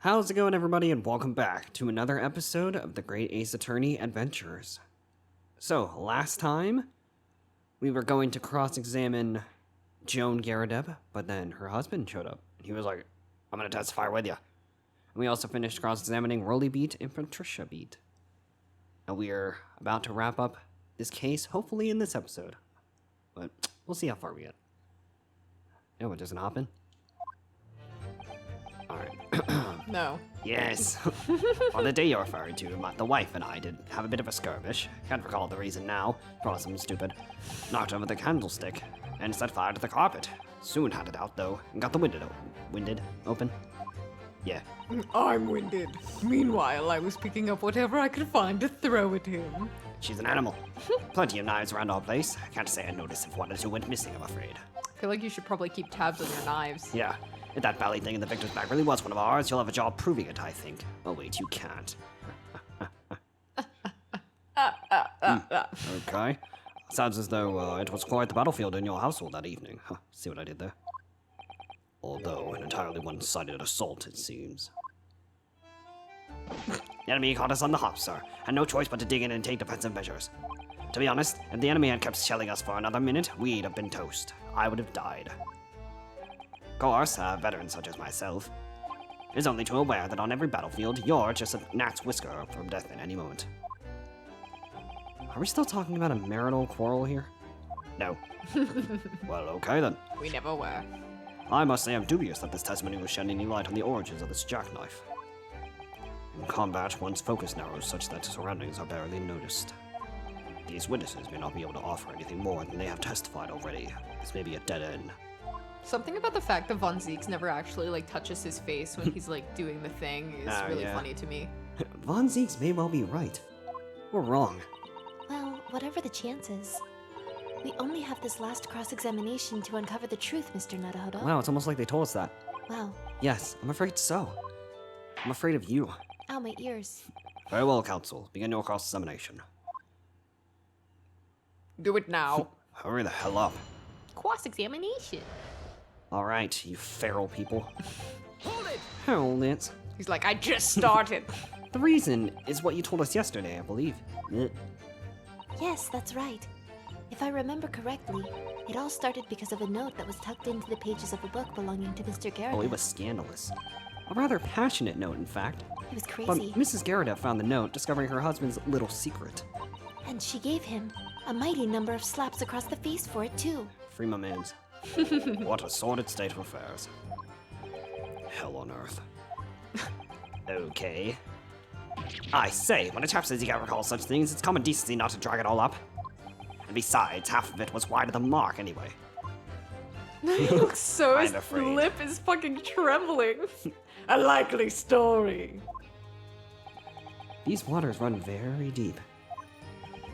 How's it going, everybody, and welcome back to another episode of the Great Ace Attorney Adventures. So, last time, we were going to cross-examine Joan Garrideb, but then her husband showed up. He was like, I'm gonna testify with you. And we also finished cross-examining Rolly Beat and Patricia Beat. And we are about to wrap up this case, hopefully in this episode. But we'll see how far we get. Oh, it doesn't hop in? Alright. No. Yes. On the day you're referring to, the wife and I did have a bit of a skirmish. Can't recall the reason now. Probably something stupid. Knocked over the candlestick and set fire to the carpet. Soon had it out though, and got the winded open. Yeah. I'm winded. Meanwhile, I was picking up whatever I could find to throw at him. She's an animal. Plenty of knives around our place. Can't say I noticed if one or two went missing, I'm afraid. I feel like you should probably keep tabs on your knives. Yeah. If that valley thing in the victor's bag really was one of ours, you'll have a job proving it, I think. Oh wait, you can't. Okay. Sounds as though it was quite the battlefield in your household that evening. Huh, see what I did there? Although an entirely one-sided assault, it seems. The enemy caught us on the hop, sir. Had no choice but to dig in and take defensive measures. To be honest, if the enemy had kept shelling us for another minute, we'd have been toast. I would have died. Of course, a veteran such as myself is only too aware that on every battlefield, you're just a gnat's whisker from death at any moment. Are we still talking about a marital quarrel here? No. Well, okay then. We never were. I must say I'm dubious that this testimony will shed any light on the origins of this jackknife. In combat, one's focus narrows such that surroundings are barely noticed. These witnesses may not be able to offer anything more than they have testified already. This may be a dead end. Something about the fact that Von Zeeks never actually touches his face when he's doing the thing is really funny to me. Von Zeeks may well be right. Or wrong. Well, whatever the chances, we only have this last cross-examination to uncover the truth, Mr. Naruhodo. Wow, it's almost like they told us that. Wow. Yes, I'm afraid so. I'm afraid of you. Ow, my ears. Very well, counsel. Begin your cross-examination. Do it now. Hurry the hell up. Cross-examination. All right, you feral people. Hold it! Hold it. He's like, I just started. The reason is what you told us yesterday, I believe. Yes, that's right. If I remember correctly, it all started because of a note that was tucked into the pages of a book belonging to Mr. Garrideb. Oh, it was scandalous. A rather passionate note, in fact. It was But crazy. Mrs. Garrideb found the note, discovering her husband's little secret. And she gave him a mighty number of slaps across the face for it, too. Free my mans. What a sordid state of affairs. Hell on earth. Okay. I say, when a chap says he can't recall such things, it's common decency not to drag it all up. And besides, half of it was wide of the mark anyway. He looks so, I'm his afraid. lip is fucking trembling. A likely story. These waters run very deep.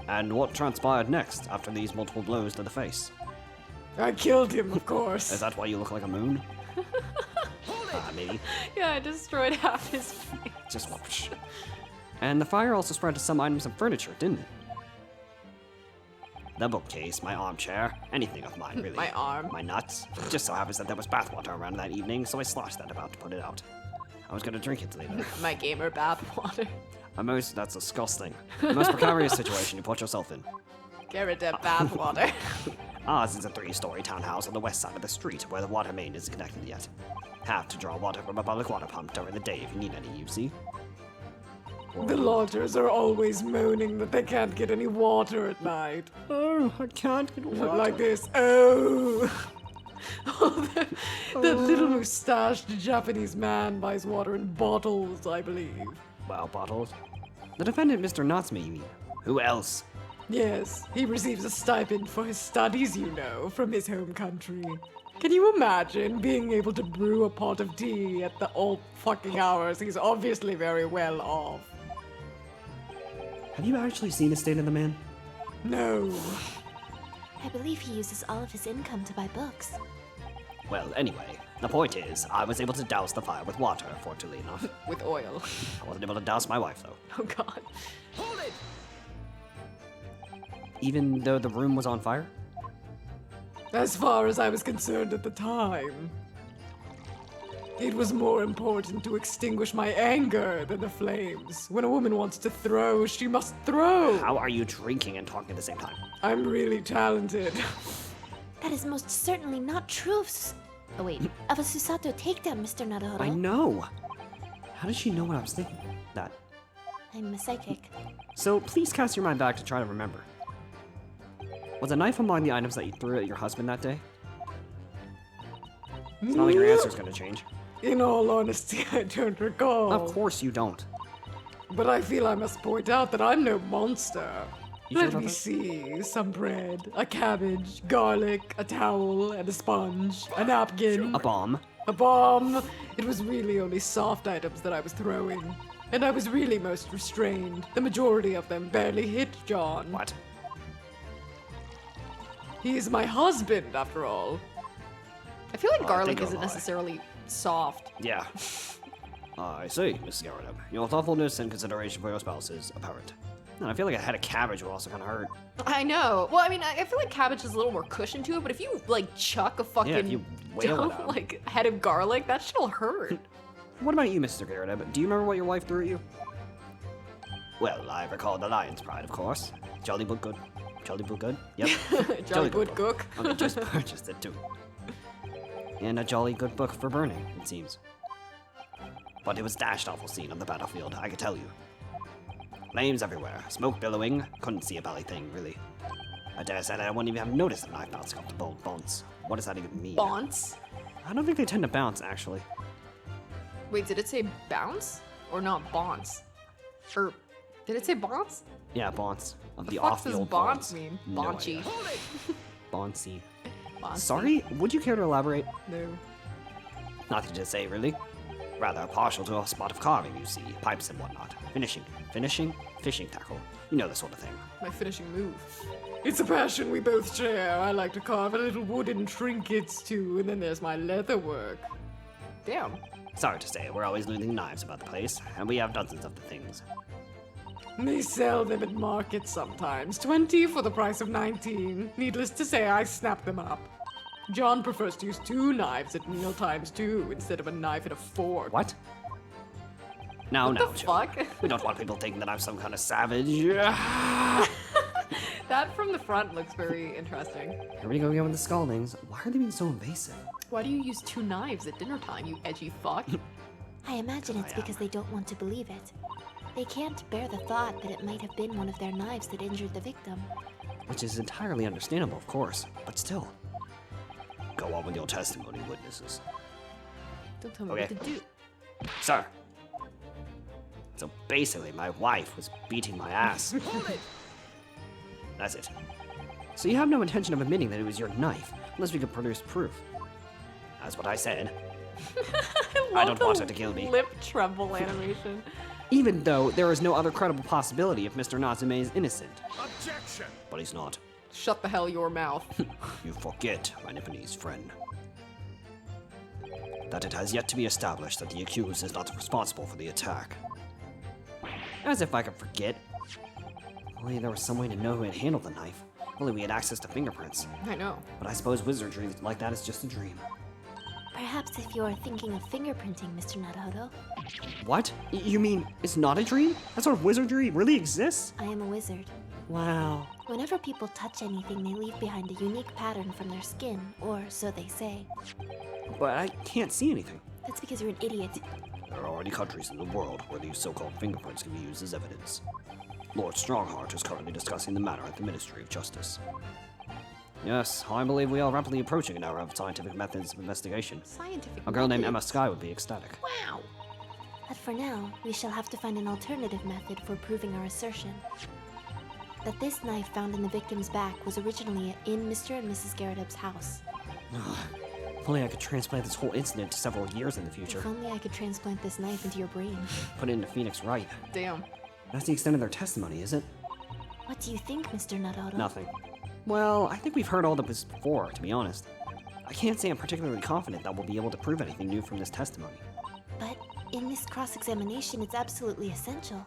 And what transpired next after these multiple blows to the face? I killed him, of course. Is that why you look like a moon? Maybe. Yeah, I destroyed half his face. Just whoosh. And the fire also spread to some items of furniture, didn't it? The bookcase, my armchair, anything of mine, really. My arm. My nuts. It just so happens that there was bathwater around that evening, so I sloshed that about to put it out. I was gonna drink it later. My gamer bathwater. That's disgusting. The most precarious situation you put yourself in. Garrideb bathwater. Ours is a 3-story townhouse on the west side of the street where the water main isn't connected yet. Have to draw water from a public water pump during the day if you need any, you see. The lodgers are always moaning that they can't get any water at night. Oh, I can't get water. Like this. Oh. The little mustached Japanese man buys water in bottles, I believe. Well, bottles. The defendant, Mr. Natsume, you mean? Who else? Yes, he receives a stipend for his studies, you know, from his home country. Can you imagine being able to brew a pot of tea at the old fucking hours? He's obviously very well off. Have you actually seen the state of the man? No. I believe he uses all of his income to buy books. Well, anyway, the point is, I was able to douse the fire with water, fortunately enough. With oil. I wasn't able to douse my wife, though. Oh god. Hold it! Even though the room was on fire? As far as I was concerned at the time. It was more important to extinguish my anger than the flames. When a woman wants to throw, she must throw. How are you drinking and talking at the same time? I'm really talented. That is most certainly not true of of a Susato takedown, Mr. Naruhodo. I know. How did she know what I was thinking? That. I'm a psychic. So please cast your mind back to try to remember. Was a knife among the items that you threw at your husband that day? It's not like your answer's gonna change. In all honesty, I don't recall. Of course you don't. But I feel I must point out that I'm no monster. You sure Let about me that? see. Some bread, a cabbage, garlic, a towel, and a sponge, a napkin, A bomb. a bomb. It was really only soft items that I was throwing. And I was really most restrained. The majority of them barely hit John. What? He is my husband, after all. I feel like Oh, I garlic think I'll isn't lie. necessarily soft. Yeah. I see, Mrs. Garrideb. Your thoughtfulness and consideration for your spouse is apparent. And I feel like a head of cabbage would also kind of hurt. I know. Well, I mean, I feel like cabbage has a little more cushion to it, but if you like chuck a fucking Yeah, if you wail it out. like head of garlic, that shit'll hurt. What about you, Mr. Garrideb? Do you remember what your wife threw at you? Well, I recall the lion's pride, of course. Jolly but good. Jolly but good? Yep. Jolly good good cook. I just purchased it too. And a jolly good book for burning, it seems. But it was dashed awful scene on the battlefield, I could tell you. Flames everywhere, smoke billowing, couldn't see a belly thing, really. I dare say that I wouldn't even have noticed the knife bouncing off the bolt bounce. What does that even mean? Bounce. I don't think they tend to bounce, actually. Wait, did it say bounce or not bounce? Or did it say bounce? Yeah, bounce. Of the fuck off the does old bounce bounce. mean? No Bonchy. idea. Bouncy. Bouncy. Sorry, would you care to elaborate? No. Nothing to say, really. Rather partial to a spot of carving, you see, pipes and whatnot. Finishing, fishing tackle. You know the sort of thing. My finishing move. It's a passion we both share. I like to carve a little wooden trinkets too, and then there's my leather work. Damn. Sorry to say, we're always losing knives about the place, and we have dozens of the things. They sell them at markets sometimes, 20 for the price of 19. Needless to say, I snap them up. John prefers to use 2 knives at meal times too, instead of a knife and a fork. What? No, no, The Joe. fuck? We don't want people thinking that I'm some kind of savage. That from the front looks very interesting. Here we go again with the scaldings. Why are they being so invasive? Why do you use 2 knives at dinner time, you edgy fuck? I imagine it's because they don't want to believe it. They can't bear the thought that it might have been one of their knives that injured the victim. Which is entirely understandable, of course, but still. Go on with your testimony, witnesses. Don't tell me Okay. what to do. Sir. So basically, my wife was beating my ass. That's it. So you have no intention of admitting that it was your knife, unless we could produce proof. That's what I said. I don't want her to kill me. Lip tremble animation. Even though there is no other credible possibility if Mr. Natsume is innocent. Objection! But he's not. Shut the hell your mouth. You forget, my Nipponese friend, that it has yet to be established that the accused is not responsible for the attack. As if I could forget. Only there was some way to know who had handled the knife. Only we had access to fingerprints. I know. But I suppose wizardry like that is just a dream. Perhaps if you're thinking of fingerprinting, Mr. Naruhodo. What? You mean it's not a dream? That sort of wizardry really exists? I am a wizard. Wow. Whenever people touch anything, they leave behind a unique pattern from their skin, or so they say. But I can't see anything. That's because you're an idiot. There are already countries in the world where these so-called fingerprints can be used as evidence. Lord Strongheart is currently discussing the matter at the Ministry of Justice. Yes, I believe we are rapidly approaching an era of scientific methods of investigation. Scientific. A girl named Emma methods. Skye would be ecstatic. Wow. But for now, we shall have to find an alternative method for proving our assertion. That this knife found in the victim's back was originally in Mr. and Mrs. Garrideb's house. If only I could transplant this whole incident to several years in the future. If only I could transplant this knife into your brain. Put it into Phoenix Wright. Damn. That's the extent of their testimony, is it? What do you think, Mr. Naruhodo? Nothing. Well, I think we've heard all of this before, to be honest. I can't say I'm particularly confident that we'll be able to prove anything new from this testimony. But in this cross-examination, it's absolutely essential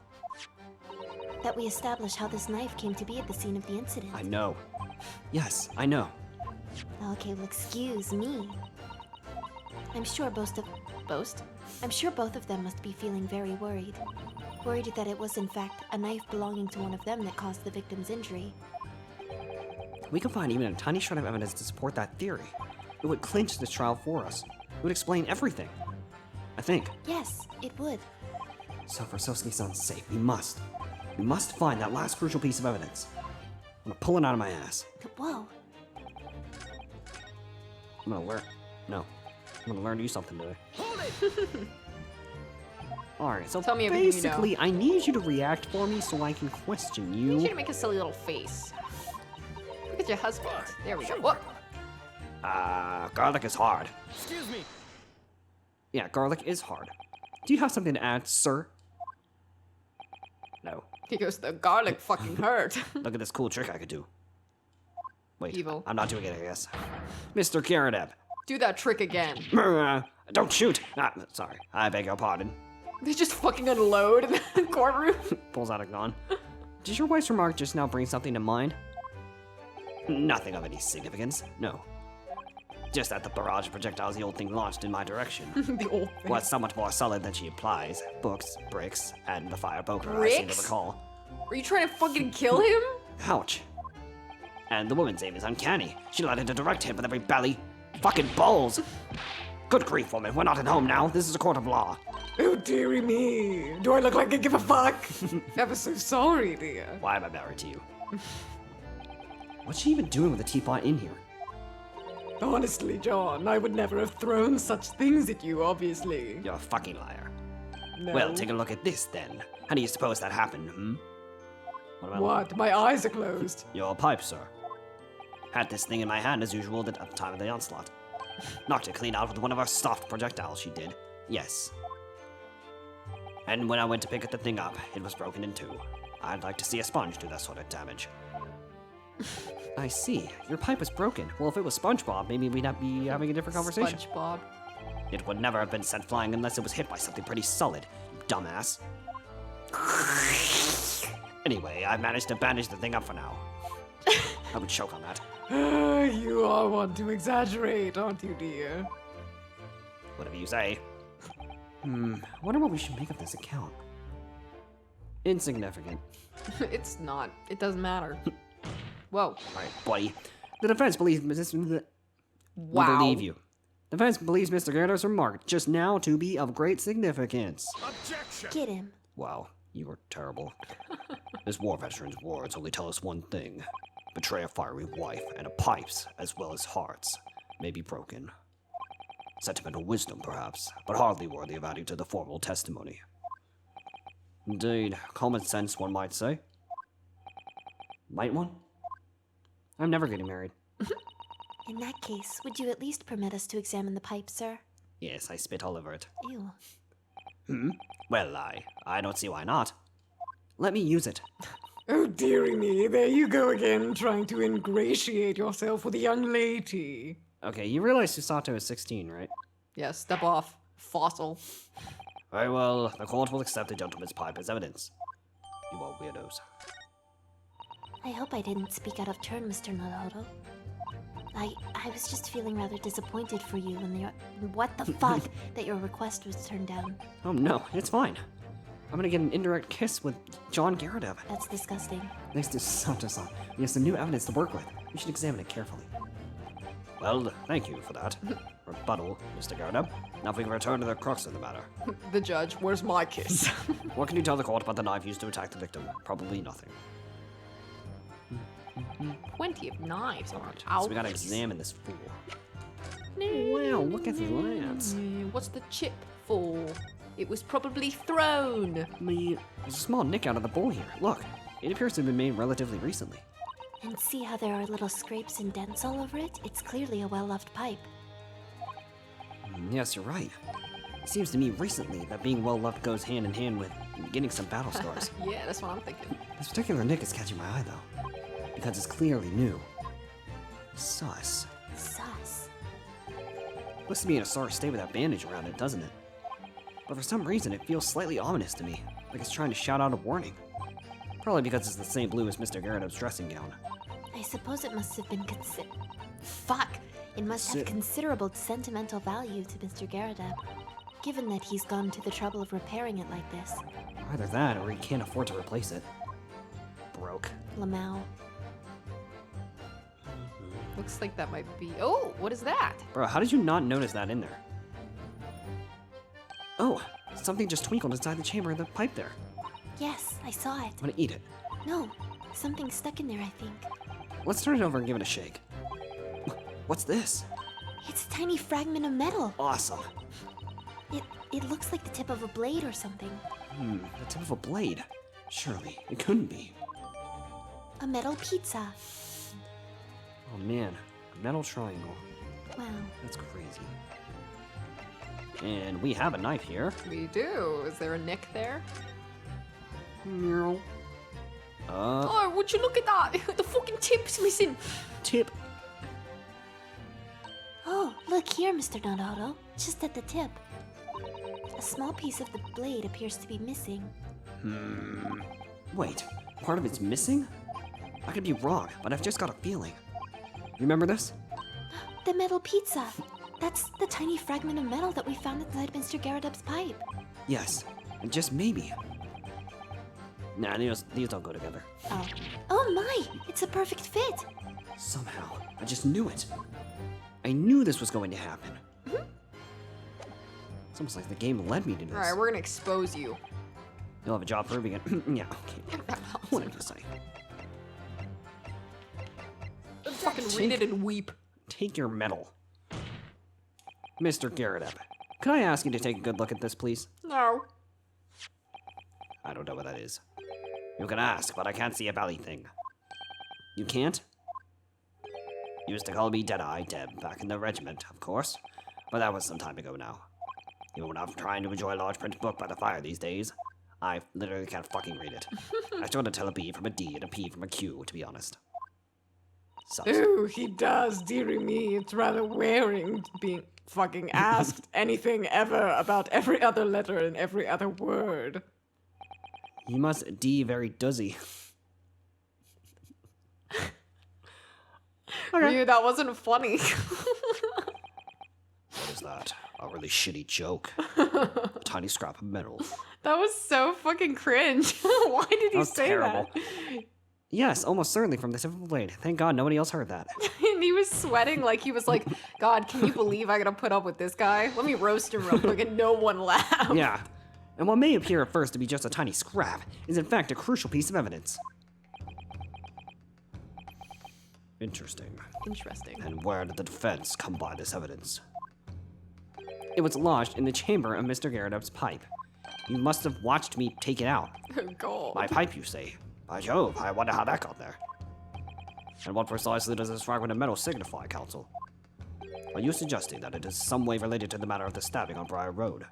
that we establish how this knife came to be at the scene of the incident. I know. Yes, I know. Okay, well, excuse me. I'm sure boast. I'm sure both of them must be feeling very worried. Worried that it was in fact a knife belonging to one of them that caused the victim's injury. We can find even a tiny shred of evidence to support that theory. It would clinch this trial for us. It would explain everything. I think. Yes, it would. So for Soseki-san's sake, we must find that last crucial piece of evidence. I'm gonna pull it out of my ass. Whoa. I'm gonna learn. No. I'm gonna learn to do something today. Alright, so Tell me everything you know. basically, I need you to react for me so I can question I need you you. to make a silly little face. Look at your husband. There we go. Whoa. Garlic is hard. Excuse me. Yeah, garlic is hard. Do you have something to add, sir? No. He goes, the garlic fucking hurt. Look at this cool trick I could do. Wait, Evil. I'm not doing it, I guess. Mr. Garrideb. Do that trick again. Don't shoot! Sorry, I beg your pardon. They just fucking unload in the courtroom. Pulls out a gun. Did your wife's remark just now bring something to mind? Nothing of any significance, no. Just that the barrage of projectiles the old thing launched in my direction The old thing. was so much more solid than she implies. Books, bricks, and the fire poker I seem to Bricks? recall. Are you trying to fucking kill him? Ouch. And the woman's aim is uncanny. She let into direct hit with every belly. Fucking balls! Good grief, woman, we're not at home now. This is a court of law. Oh, dearie me. Do I look like I give a fuck? Ever so sorry, dear. Why am I married to you? What's she even doing with a teapot in here? Honestly, John, I would never have thrown such things at you, obviously. You're a fucking liar. No. Well, take a look at this then. How do you suppose that happened, hmm? What am I What? My eyes are closed. Your pipe, sir. Had this thing in my hand as usual at the time of the onslaught. Knocked it clean out with one of our soft projectiles, she did. Yes. And when I went to pick the thing up, it was broken in two. I'd like to see a sponge do that sort of damage. I see. Your pipe was broken. Well, if it was SpongeBob, maybe we'd not be having a different conversation. SpongeBob. It would never have been sent flying unless it was hit by something pretty solid, you dumbass. Anyway, I've managed to bandage the thing up for now. I would choke on that. You are one to exaggerate, aren't you, dear? Whatever you say. Wonder what we should make of this account. Insignificant. It's not. It doesn't matter. Whoa. Alright, buddy. The defense believes we Wow. believe you. The defense believes Mr. Garrideb's remark just now to be of great significance. Objection. Get him. Wow, you were terrible. This war veteran's words only tell us one thing. Betray a fiery wife, and a pipes, as well as hearts, may be broken. Sentimental wisdom, perhaps, but hardly worthy of adding to the formal testimony. Indeed, common sense, one might say. Might one? I'm never getting married. In that case, would you at least permit us to examine the pipe, sir? Yes, I spit all over it. Ew. Well, I don't see why not. Let me use it. Oh, dearie me, there you go again, trying to ingratiate yourself with a young lady. Okay, you realize Susato is 16, right? Yeah, step off. Fossil. Very well, the court will accept the gentleman's pipe as evidence. You are weirdos. I hope I didn't speak out of turn, Mr. Naruhodo. I was just feeling rather disappointed for you when what the fuck that your request was turned down. Oh no, it's fine. I'm gonna get an indirect kiss with John Garrideb. That's disgusting. Thanks to Sato-san, we have some new evidence to work with. We should examine it carefully. Well, thank you for that. Rebuttal, Mr. Garrideb. Now if we can return to the crux of the matter. The judge, where's my kiss? What can you tell the court about the knife used to attack the victim? Probably nothing. Plenty of knives on Alright, our so we gotta examine this fool. Wow, look at his lance. What's the chip for? It was probably thrown. There's a small nick out of the bowl here. Look, it appears to have been made relatively recently. And see how there are little scrapes and dents all over it? It's clearly a well-loved pipe. Yes, you're right. It seems to me recently that being well-loved goes hand in hand with getting some battle scars. Yeah, that's what I'm thinking. This particular nick is catching my eye, though, because it's clearly new. Sus. Sus. Looks to be in a sorry state with that bandage around it, doesn't it? But for some reason, it feels slightly ominous to me, like it's trying to shout out a warning. Probably because it's the same blue as Mr. Garrideb's dressing gown. I suppose it must have been Fuck! It must have considerable sentimental value to Mr. Garrideb. given that he's gone to the trouble of repairing it like this. Either that, or he can't afford to replace it. Broke. Lamau. Looks like that might be. Oh, what is that? Bro, how did you not notice that in there? Oh, something just twinkled inside the chamber of the pipe there. Yes, I saw it. I'm gonna eat it. No, something's stuck in there, I think. Let's turn it over and give it a shake. What's this? It's a tiny fragment of metal. Awesome. It looks like the tip of a blade or something. The tip of a blade. Surely, it couldn't be. A metal pizza. Oh man, a metal triangle. Wow. That's crazy. And we have a knife here. We do. Is there a nick there? Oh, would you look at that? The fucking tip's missing. tip. Oh, look here, Mr. Naruhodo. Just at the tip. A small piece of the blade appears to be missing. Wait, part of it's missing? I could be wrong, but I've just got a feeling. Remember this? The metal pizza. That's the tiny fragment of metal that we found inside Mr. Garrideb's pipe. Yes, and just maybe. Nah, these don't go together. Oh. Oh my! It's a perfect fit! Somehow, I just knew it. I knew this was going to happen. It's almost like the game led me to this. Alright, we're gonna expose you. You'll have a job proving it. Yeah, okay. What did you say? Fucking read it and weep. Take your medal. Mr. Garrideb, could I ask you to take a good look at this, please? No. I don't know what that is. You can ask, but I can't see a belly thing. You can't? You used to call me Deadeye Deb back in the regiment, of course. But that was some time ago now. Even when I'm trying to enjoy a large print book by the fire these days, I literally can't fucking read it. I struggle to tell a B from a D and a P from a Q, to be honest. Sucks. Ooh, he does, dearie me. It's rather wearing being fucking asked anything ever about every other letter and every other word. You must D very duzzy. Ryu, that wasn't funny. What is that? A really shitty joke. A tiny scrap of metal. That was so fucking cringe. Why did he was say terrible. that? Yes, almost certainly from the tip of a blade. Thank God nobody else heard that. And he was sweating like he was like, God, can you believe I gotta put up with this guy? Let me roast him real quick, and no one laughed. Yeah. And what may appear at first to be just a tiny scrap is in fact a crucial piece of evidence. Interesting. Interesting. And where did the defense come by this evidence? It was lodged in the chamber of Mr. Garrideb's pipe. You must have watched me take it out. Oh, God. My pipe, you say? By Jove, I wonder how that got there. And what precisely does this fragment of metal signify, Counsel? Are you suggesting that it is some way related to the matter of the stabbing on Briar Road?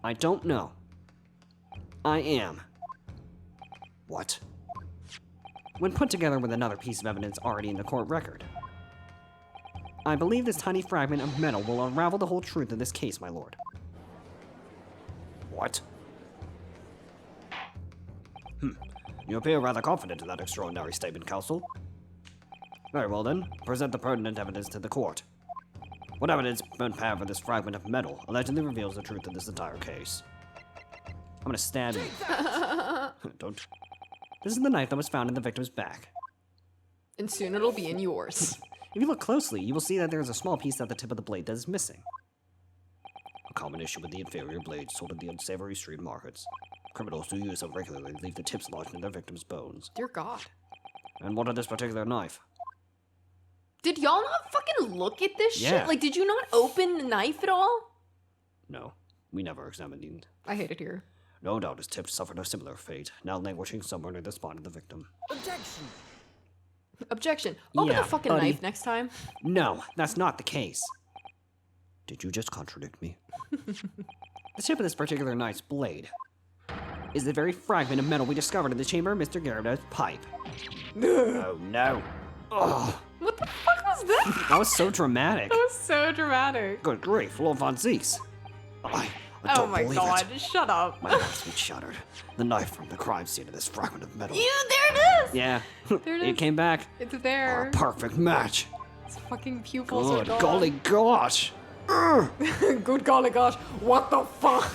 I don't know. I am. What? When put together with another piece of evidence already in the court record, I believe this tiny fragment of metal will unravel the whole truth of this case, my lord. What? You appear rather confident in that extraordinary statement, Counsel. Very well then, present the pertinent evidence to the court. What evidence been found for this fragment of metal allegedly reveals the truth of this entire case? I'm gonna stab you. Don't. This is the knife that was found in the victim's back. And soon it'll be in yours. If you look closely, you will see that there is a small piece at the tip of the blade that is missing. A common issue with the inferior blades sold at the unsavory street markets. Criminals who use them regularly leave the tips lodged in their victims' bones. Dear God. And what of this particular knife? Did y'all not fucking look at this Yeah. shit? Like, did you not open the knife at all? No, we never examined it. I hate it here. No doubt his tip suffered a similar fate, now languishing somewhere near the spine of the victim. Objection. Open Yeah, the fucking buddy. knife next time. No, that's not the case. Did you just contradict me? The tip of this particular knife's blade is the very fragment of metal we discovered in the chamber of Mr. Garrideb's pipe. Oh no. Ugh, What the fuck was that? that was so dramatic. That was so dramatic. Good grief, Lord Von Zeeks. I Oh don't my believe God, it. shut up. My heart's been shattered. The knife from the crime scene of this fragment of metal. There it is! Yeah, There it it is. came back. It's Our there. perfect match. His fucking pupils are Good gone. golly gosh! Good golly gosh, what the fuck?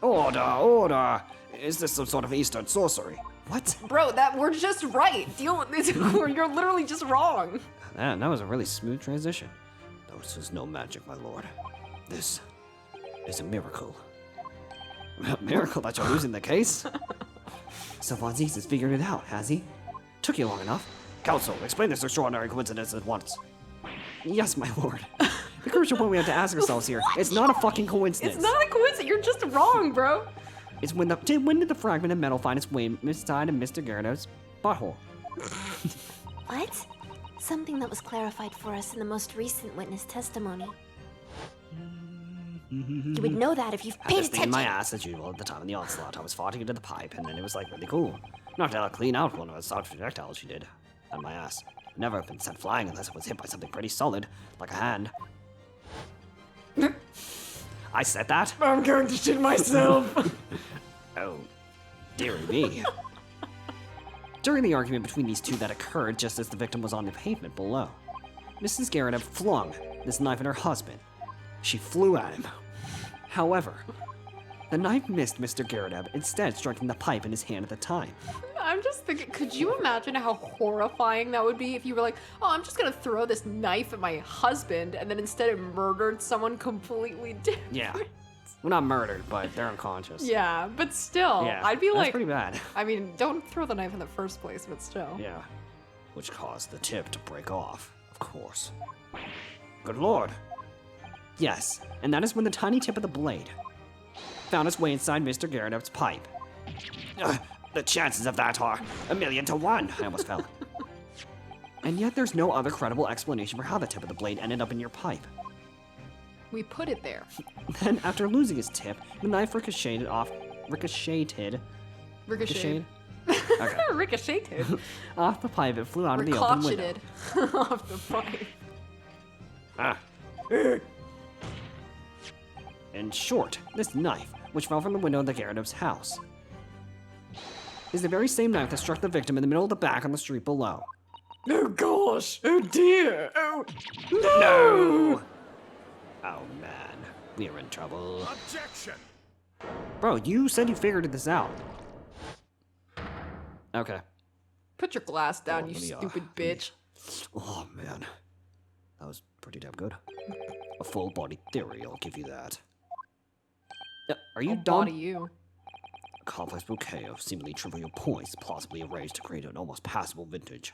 Order! Is this some sort of Eastern sorcery? What? Bro, we're just right. Deal with this. You're literally just wrong. Man, that was a really smooth transition. This is no magic, my lord. This is a miracle. A miracle that you're losing the case? So Von Zieks has figured it out, has he? Took you long enough. Counsel, explain this extraordinary coincidence at once. Yes, my lord. The crucial point we have to ask ourselves here, it's not a fucking coincidence. It's not a coincidence. You're just wrong, bro. It's when did the fragment of metal find its way inside of Mr. Garrideb's butthole? What? Something that was clarified for us in the most recent witness testimony. You would know that if you've I paid had this thing in attention. my ass as usual at the time of the onslaught. I was farting into the pipe, and then it was like really cool. Knocked out clean out one of the soft projectiles she did on my ass. Never been sent flying unless it was hit by something pretty solid, like a hand. I said that? I'm going to shit myself. Oh, dearie me. During the argument between these two that occurred just as the victim was on the pavement below, Mrs. Garrideb flung this knife at her husband. She flew at him. However, the knife missed Mr. Garrideb, instead striking the pipe in his hand at the time. I'm just thinking, could you imagine how horrifying that would be if you were like, oh, I'm just gonna throw this knife at my husband, and then instead it murdered someone completely different? Yeah. Well, not murdered, but they're unconscious. Yeah, but still, Yeah, I'd be that's like, pretty bad. I mean, don't throw the knife in the first place, but still. Yeah. Which caused the tip to break off, of course. Good lord. Yes, and that is when the tiny tip of the blade found its way inside Mr. Garrideb's pipe. The chances of that are 1,000,000 to 1. I almost fell. And yet there's no other credible explanation for how the tip of the blade ended up in your pipe. We put it there. Then, after losing its tip, the knife ricocheted. Ricocheted. Okay. Ricocheted. Off the pipe, it flew out of the open window. Ricocheted off the pipe. Ah. In short, this knife, which fell from the window of the Garrideb's house, is the very same knife that struck the victim in the middle of the back on the street below. Oh gosh, oh dear, oh no! No! Oh man, we are in trouble. Objection! Bro, you said you figured this out. Okay. Put your glass down, Oh, you let me, stupid let me- bitch. Oh man, that was pretty damn good. A full-body theory, I'll give you that. Are you I'll dumb? body you. A complex bouquet of seemingly trivial points plausibly arranged to create an almost passable vintage.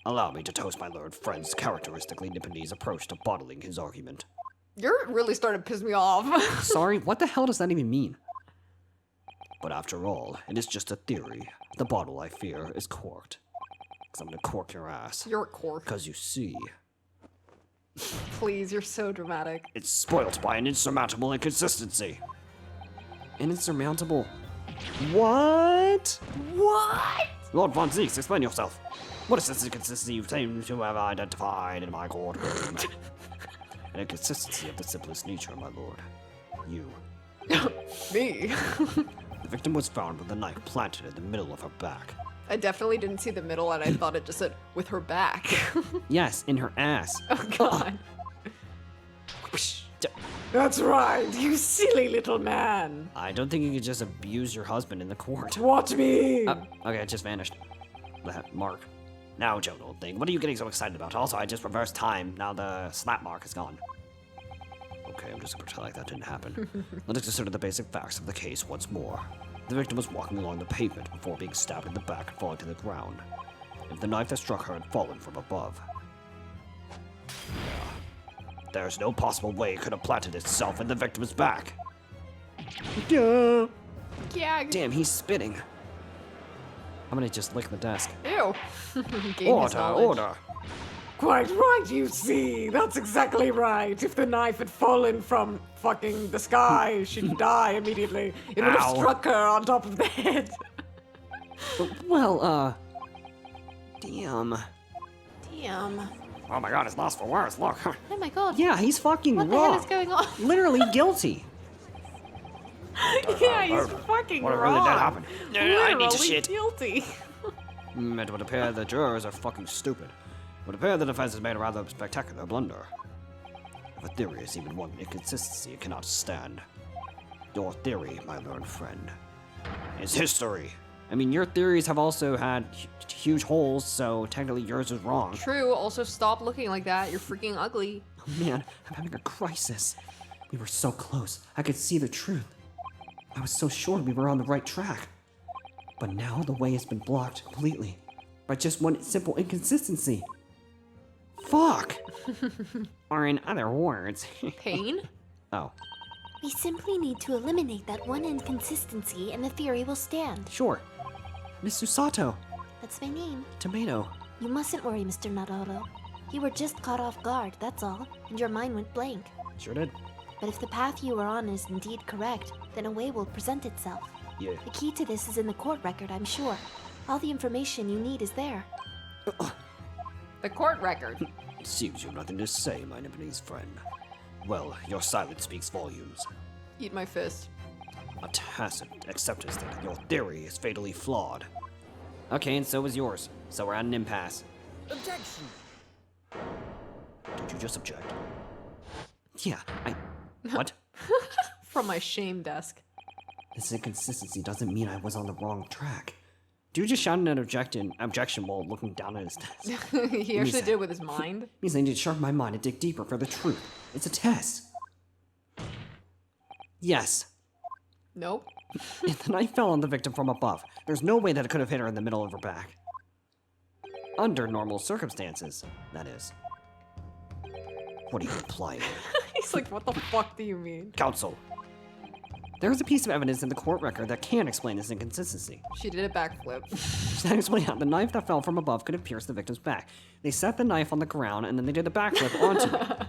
Allow me to toast my learned friend's characteristically Nipponese approach to bottling his argument. You're really starting to piss me off. Sorry, what the hell does that even mean? But after all, it is just a theory. The bottle, I fear, is corked. 'Cause I'm gonna cork your ass. You're a cork. 'Cause you see, Please, you're so dramatic. it's spoilt by an insurmountable inconsistency. An insurmountable... What? What? Lord Von Zieks, explain yourself. What is this inconsistency you seem to have identified in my courtroom? An inconsistency of the simplest nature, my lord. You. Me? The victim was found with a knife planted in the middle of her back. I definitely didn't see the middle and I thought it just said, with her back. Yes, in her ass. Oh god. That's right, you silly little man. I don't think you could just abuse your husband in the court. What me? Okay, it just vanished. Mark. Now, Joan, old thing, what are you getting so excited about? Also, I just reversed time. Now the slap mark is gone. Okay, I'm just gonna pretend like that didn't happen. Let us consider the basic facts of the case once more. The victim was walking along the pavement before being stabbed in the back and falling to the ground. If the knife that struck her had fallen from above. There's no possible way it could have planted itself in the victim's back. Duh. Yeah. Damn, he's spitting. I'm gonna just lick the desk. Ew. Gain his knowledge. Order! Quite right, you see. That's exactly right. If the knife had fallen from fucking the sky, she'd die immediately. It would have Ow. struck her on top of the head. Well, damn. Damn. Oh my god, it's lost for words, look. Oh my god. Yeah, he's fucking What the wrong. hell is going on? Literally guilty. Yeah, he's fucking What wrong. really did happen? I need to Literally shit. guilty. It would appear the jurors are fucking stupid. would appear the defense has made a rather spectacular blunder. If a theory is even one inconsistency, it cannot stand. Your theory, my learned friend, is history. I mean, your theories have also had huge holes, so technically yours is wrong. True, also stop looking like that. You're freaking ugly. Oh man, I'm having a crisis. We were so close. I could see the truth. I was so sure we were on the right track. But now the way has been blocked completely by just one simple inconsistency. Fuck! Or in other words... Pain? Oh, We simply need to eliminate that one inconsistency and the theory will stand. sure. Miss Susato. That's my name. Tomato. You mustn't worry, Mr. Naruhodo. You were just caught off guard, that's all, and your mind went blank. Sure did. But if the path you are on is indeed correct, then a way will present itself. Yeah. The key to this is in the court record, I'm sure. All the information you need is there. The court record. Seems you have nothing to say, my Nepalese friend. Well, your silence speaks volumes. Eat my fist. A tacit acceptance that your theory is fatally flawed. Okay, and so is yours. So we're at an impasse. Objection! Did you just object? Yeah, What? From my shame desk. This inconsistency doesn't mean I was on the wrong track. Dude just shouted an objection while looking down at his desk. He actually did with his mind. Means I need to sharpen my mind and dig deeper for the truth. It's a test. Yes. Nope. If the knife fell on the victim from above, there's no way that it could have hit her in the middle of her back. Under normal circumstances, that is. What are you implying? He's like, what the fuck do you mean? Counsel. There is a piece of evidence in the court record that can explain this inconsistency. She did a backflip. That explains how the knife that fell from above could have pierced the victim's back. They set the knife on the ground and then they did a backflip onto it.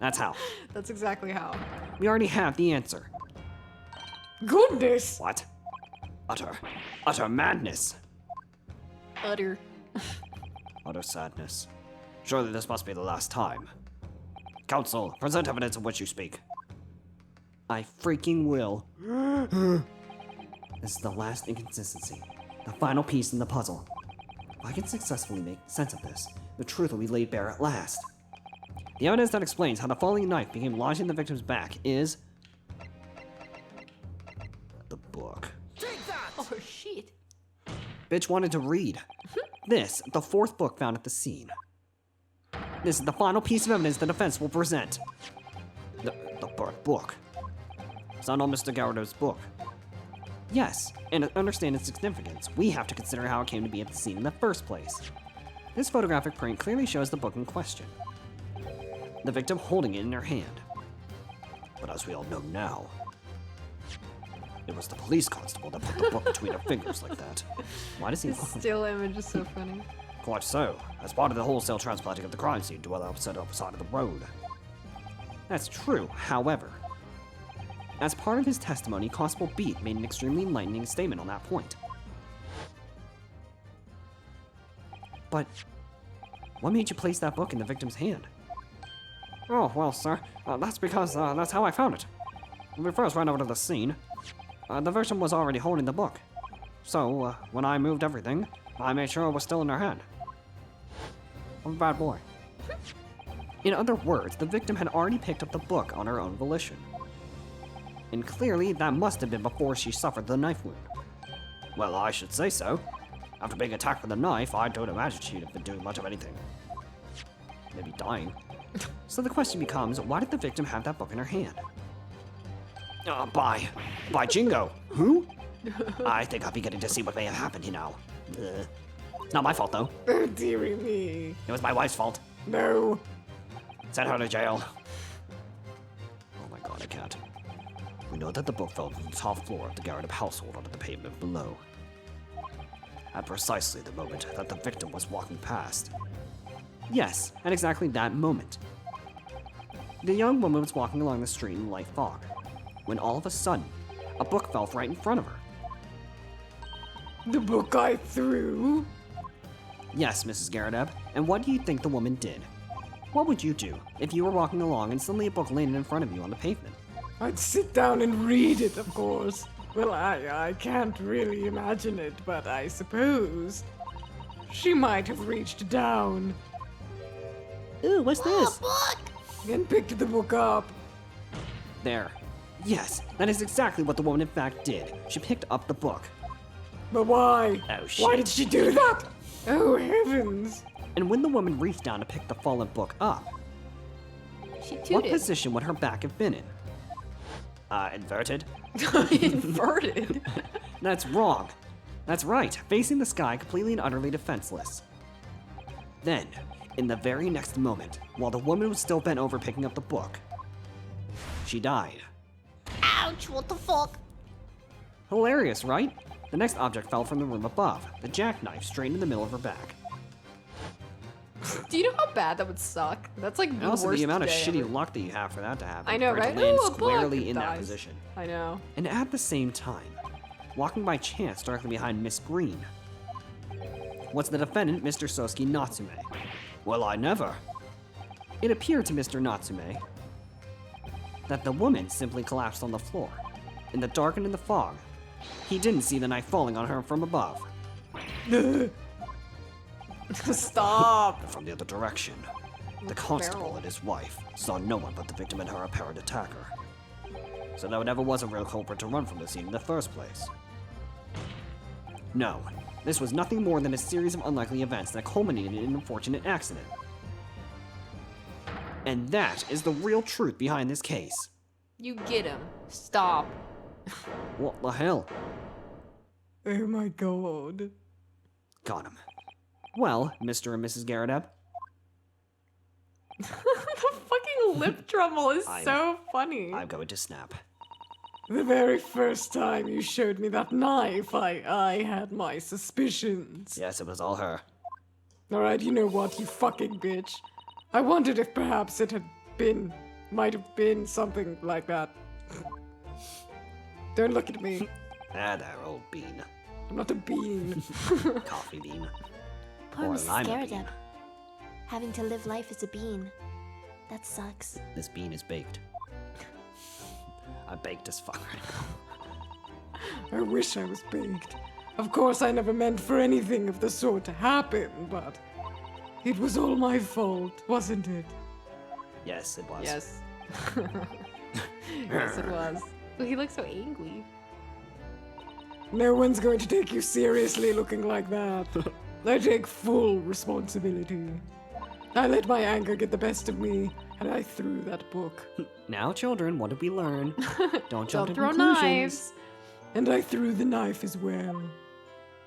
That's how. That's exactly how. We already have the answer. Goodness! What? Utter madness. Utter. Utter sadness. Surely this must be the last time. Counsel, present evidence of which you speak. I freaking will. This is the last inconsistency. The final piece in the puzzle. If I can successfully make sense of this, the truth will be laid bare at last. The evidence that explains how the falling knife became lodged in the victim's back is... the book. Take that! Oh shit. Bitch wanted to read. This, the fourth book found at the scene. This is the final piece of evidence the defense will present. The book. It's not on Mr. Garrideb's book. Yes, and to understand its significance, we have to consider how it came to be at the scene in the first place. This photographic print clearly shows the book in question. The victim holding it in her hand. But as we all know now, it was the police constable that put the book between her fingers like that. Why does he This still image is so funny. Quite so, as part of the wholesale transplanting of the crime scene to other side of the road. That's true, however. As part of his testimony, Constable Beat made an extremely enlightening statement on that point. But what made you place that book in the victim's hand? Oh, well, sir, that's because that's how I found it. When we first ran over to the scene, the victim was already holding the book. So, when I moved everything, I made sure it was still in her hand. I'm a bad boy. In other words, the victim had already picked up the book on her own volition. And clearly, that must have been before she suffered the knife wound. Well, I should say so. After being attacked with a knife, I don't imagine she'd have been doing much of anything. Maybe dying. So the question becomes, why did the victim have that book in her hand? By Jingo. Who? I think I'll be getting to see what may have happened here now. It's not my fault, though. Oh, dearie me. It was my wife's fault. No. Sent her to jail. Oh my god, I can't. We know that the book fell from the top floor of the Garrideb household onto the pavement below. At precisely the moment that the victim was walking past. Yes, at exactly that moment. The young woman was walking along the street in light fog, when all of a sudden, a book fell right in front of her. The book I threw? Yes, Mrs. Garrideb, and what do you think the woman did? What would you do if you were walking along and suddenly a book landed in front of you on the pavement? I'd sit down and read it, of course. Well, I can't really imagine it, but I suppose she might have reached down Ooh, what's this? And picked the book up. There. Yes, that is exactly what the woman in fact did. She picked up the book. But why? Oh, shit. Why did she do that? Oh, heavens. And when the woman reached down to pick the fallen book up, She what tooted. position would her back have been in? Inverted? Inverted. That's wrong. That's right, facing the sky completely and utterly defenseless. Then, in the very next moment, while the woman was still bent over picking up the book, she died. Ouch, what the fuck? Hilarious, right? The next object fell from the room above, the jackknife straight in the middle of her back. Do you know how bad that would suck? That's like the And also worst the amount of day shitty ever. luck that you have for that to happen. I know, for it right? To land Ooh, a book squarely in that dies. position. I know. And at the same time, walking by chance directly behind Miss Green, was the defendant, Mr. Soseki Natsume. Well, I never. It appeared to Mr. Natsume that the woman simply collapsed on the floor. In the dark and in the fog, he didn't see the knife falling on her from above. Stop. But from the other direction, the Barrel. constable and his wife saw no one but the victim and her apparent attacker. So there never was a real culprit to run from the scene in the first place. No, this was nothing more than a series of unlikely events that culminated in an unfortunate accident. And that is the real truth behind this case. You get him. Stop. What the hell? Oh my god. Got him. Well, Mr. and Mrs. Garrideb, The fucking lip tremble is so funny. I'm going to snap. The very first time you showed me that knife, I had my suspicions. Yes, it was all her. Alright, you know what, you fucking bitch. I wondered if perhaps it might have been something like that. Don't look at me. Ah, there, old bean. I'm not a bean. Coffee bean. Poor Or Mrs. lima Garrideb. bean. Having to live life as a bean. That sucks. This bean is baked. I baked as fuck right now. I wish I was baked. Of course, I never meant for anything of the sort to happen, but it was all my fault, wasn't it? Yes, it was. Yes. Yes, it was. But he looks so angry. No one's going to take you seriously looking like that. I take full responsibility. I let my anger get the best of me, and I threw that book. Now, children, what did we learn? Don't jump Don't to throw conclusions. knives. And I threw the knife as well.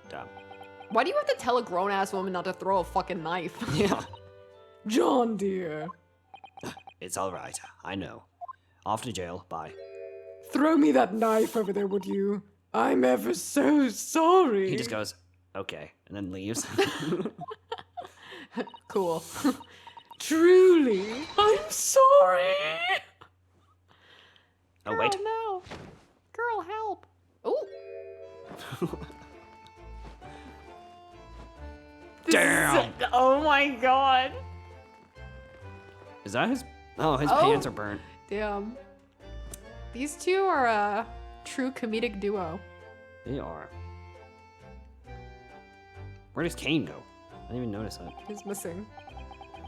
Dumb. Why do you have to tell a grown ass woman not to throw a fucking knife? Yeah, John, dear, it's all right. I know. Off to jail. Bye. throw me that knife over there, would you? I'm ever so sorry. He just goes, okay, and then leaves. Cool. Truly, I'm sorry. Oh, wait. Oh no. Girl, help. Oh. Damn! Oh my god. Is that his? Oh, his Oh. pants are burnt. Damn. These two are a true comedic duo. They are. Where does Kane go? I didn't even notice that. He's missing.